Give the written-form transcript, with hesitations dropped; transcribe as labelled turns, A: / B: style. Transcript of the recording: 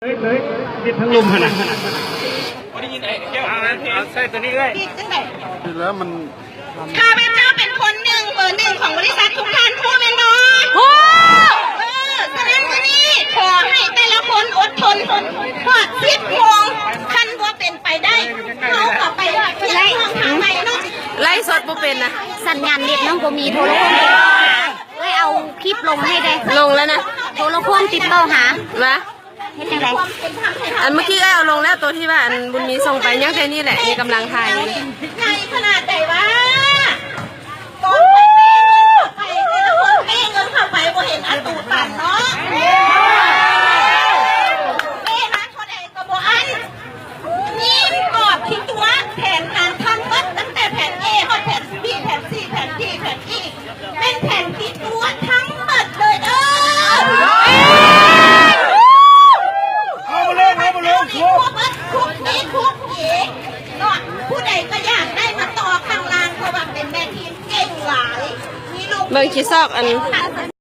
A: เลยติดทั้งลมขนาดเอาใส่ตัวนี้เลยแล้วมัน
B: ข้าพเจ้าเป็นคนหนึ่งเบอร์หนึ่งของบริษัททุกท่านพูดเป็นน้อยฉะนั้นวันนี้ขอให้แต่ละคนอดทนทอด10 โมงคันว่าเป็นไปได้เขากลับไปที่ไล่ทางใหม่เนาะ
C: ไล่สดบ่เป็นนะ
D: สัญญาณเน็ตน้องบ่มีโทรศัพท์เลยเอาคลิปลงให้ได้
C: ลงแล้วนะ
D: โทรศัพท์ติดต่อหา
C: นะ
D: เฮ็ดจังได๋
C: อันเมื่อกี้เอาลงแล้วตัวที่ว่าอันบุญมีส่งไปยังแค่นี้แหละมีกำลังถ่าย
B: ในขนาดไหนวะตอนไปเงินไปแต่ละคนเงินเข้าไปบ่เห็นอันตูตันเนาะร้านคนเองก็บ่อันนี่กอบที่ตัวแผนการทำวัดตั้งแต่แผน A ฮอดแผน B แผน C แผน D แผน E เป็นแผนที่ตัวทั้งหมดเลยคุกอีกเนาะผู้ใดก็อยากได้มาต่อข้างล่างเพราะว่าเป็นแม่ทีมเก่งหลายมีลูก
C: เบิ่งขี้ซอกอัน